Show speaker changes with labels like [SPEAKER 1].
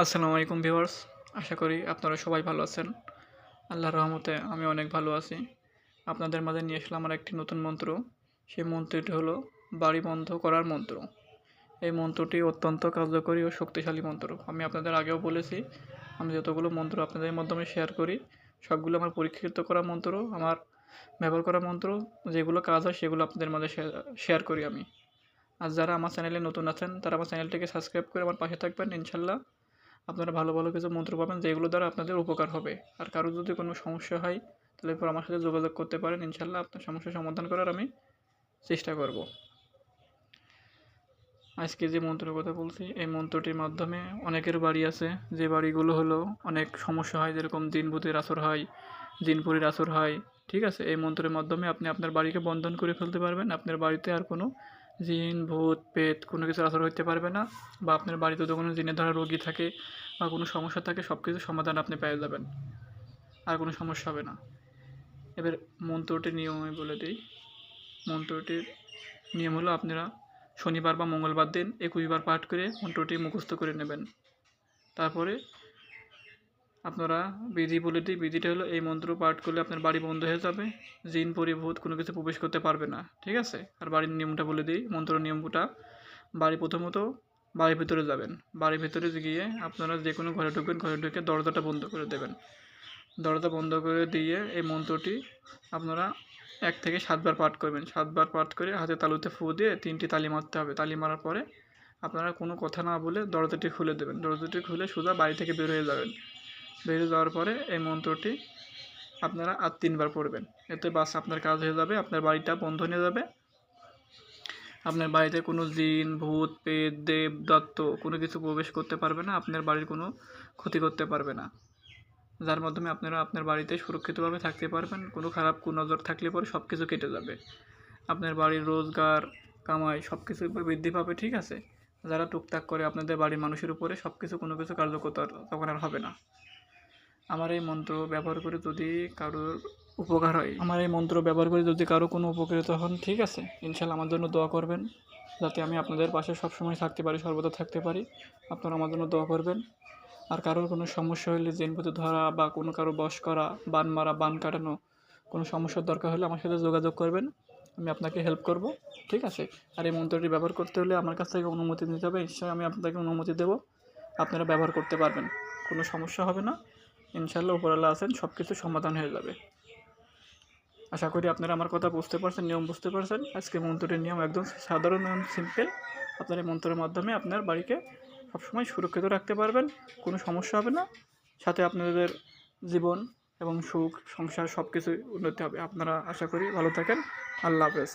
[SPEAKER 1] আসসালামু আলাইকুম ভিউয়ার্স, আশা করি আপনারা সবাই ভালো আছেন। আল্লাহর রহমতে আমি অনেক ভালো আছি। আপনাদের মাঝে নিয়ে আসলাম আমার একটি নতুন মন্ত্র। সেই মন্ত্রটি হলো বাড়ি বন্ধ করার মন্ত্র। এই মন্ত্রটি অত্যন্ত কার্যকরী ও শক্তিশালী মন্ত্র। আমি আপনাদের আগেও বলেছি, আমি যতগুলো মন্ত্র আপনাদের মাধ্যমে শেয়ার করি সবগুলো আমার পরীক্ষিত করা মন্ত্র, আমার ব্যবহার করা মন্ত্র। যেগুলো কাজ হয় সেগুলো আপনাদের মাঝে শেয়ার করি আমি। আর যারা আমার চ্যানেলে নতুন আছেন তারা আমার চ্যানেলটিকে সাবস্ক্রাইব করে আমার পাশে থাকবেন। ইনশাল্লাহ আপনারা ভালো ভালো কিছু মন্ত্র পাবেন যেগুলো দ্বারা আপনাদের উপকার হবে। আর কারো যদি কোনো সমস্যা হয় তাহলে এরপর আমার সাথে যোগাযোগ করতে পারেন। ইনশাল্লাহ আপনার সমস্যার সমাধান করার আমি চেষ্টা করব। আজকে যে মন্ত্রের কথা বলছি এই মন্ত্রটির মাধ্যমে অনেকের বাড়ি আছে যে বাড়িগুলো হলো অনেক সমস্যা হয়, যেরকম জিন ভূতের আসর হয়, জিনপুরীর আসর হয়। ঠিক আছে, এই মন্ত্রের মাধ্যমে আপনি আপনার বাড়িকে বন্ধন করে ফেলতে পারবেন। আপনার বাড়িতে আর কোনো জিন ভূত পেত কোনো কিছুর আসর হইতে পারবে না, বা আপনার বাড়িতে যদি কোনো জিনের ধরা রোগী থাকে বা কোনো সমস্যা থাকে সব কিছু সমাধান আপনি পেয়ে যাবেন, আর কোনো সমস্যা হবে না। এবার মন্ত্রটির নিয়ম আমি বলে দিই। মন্ত্রটির নিয়ম হলো আপনারা শনিবার বা মঙ্গলবার দিন 21 বার পাঠ করে মন্ত্রটি মুখস্থ করে নেবেন। তারপরে আপনারা বিধি বলে দিই। বিধিটা হলো এই মন্ত্র পাঠ করলে আপনার বাড়ি বন্ধ হয়ে যাবে, জিন পরিভূত কোনো কিছু প্রবেশ করতে পারবে না। ঠিক আছে, আর বাড়ির নিয়মটা বলে দিই। মন্ত্র নিয়মটা, প্রথমত বাড়ির ভিতরে যাবেন। বাড়ির ভিতরে গিয়ে আপনারা যে কোনো ঘরে ঢুকবেন, ঘরে ঢুকে দরজাটা বন্ধ করে দেবেন। দরজা বন্ধ করে দিয়ে এই মন্ত্রটি আপনারা 1 থেকে 7 বার পাঠ করবেন। 7 বার পাঠ করে হাতে তালুতে ফু দিয়ে 3টি তালি মারতে হবে। তালি মারার পরে আপনারা কোনো কথা না বলে দরজাটি খুলে দেবেন। দরজাটি খুলে সোজা বাড়ি থেকে বের হয়ে যাবেন। বেরিয়ে যাওয়ার পরে এই মন্ত্রটি আপনারা আর 3 বার পড়বেন। এতে বাস আপনার কাজ হয়ে যাবে, আপনার বাড়িটা বন্ধ হয়ে যাবে। আপনার বাড়িতে কোনো জিন ভূত পেত দেব দত্ত কোনো কিছু প্রবেশ করতে পারবে না, আপনার বাড়ির কোনো ক্ষতি করতে পারবে না। যার মাধ্যমে আপনারা আপনার বাড়িতে সুরক্ষিতভাবে থাকতে পারবেন। কোনো খারাপ কুনজর থাকলে পরে সব কিছু কেটে যাবে। আপনার বাড়ির রোজগার কামাই সব কিছু বৃদ্ধি পাবে। ঠিক আছে, যারা টুকটাক করে আপনাদের বাড়ির মানুষের উপরে সব কিছু কোনো কিছু কার্যকর তখন আর হবে না। আমার এই মন্ত্র ব্যবহার করে যদি কারোর উপকার হয়, আমার এই মন্ত্র ব্যবহার করে যদি কারো কোনো উপকৃত হন, ঠিক আছে, ইনশাল্লাহ আমার জন্য দোয়া করবেন, যাতে আমি আপনাদের পাশে সবসময় থাকতে পারি, সর্বদা থাকতে পারি। আপনারা আমার জন্য দোয়া করবেন। আর কারোর কোনো সমস্যা হলে জিন ভূতে ধরা বা কোনো কারো বশ করা, বান মারা, বান কাটানো কোনো সমস্যার দরকার হলে আমার সাথে যোগাযোগ করবেন, আমি আপনাকে হেল্প করব। ঠিক আছে, আর এই মন্ত্রটি ব্যবহার করতে হলে আমার কাছ থেকে অনুমতি নিতে হবে। নিশ্চয়ই আমি আপনাকে অনুমতি দেবো, আপনারা ব্যবহার করতে পারবেন, কোনো সমস্যা হবে না। ইনশাল্লাহ উপরওয়ালা আছেন, সব কিছু সমাধান হয়ে যাবে। আশা করি আপনারা আমার কথা বুঝতে পারছেন, নিয়ম বুঝতে পারছেন। আজকে মন্ত্রটির নিয়ম একদম সাধারণ এবং সিম্পল। আপনার এই মন্ত্রের মাধ্যমে আপনার বাড়িকে সবসময় সুরক্ষিত রাখতে পারবেন, কোনো সমস্যা হবে না। সাথে আপনাদের জীবন এবং সুখ সংসার সব কিছুই উন্নতি হবে। আপনারা আশা করি ভালো থাকেন। আল্লাহ হাফেজ।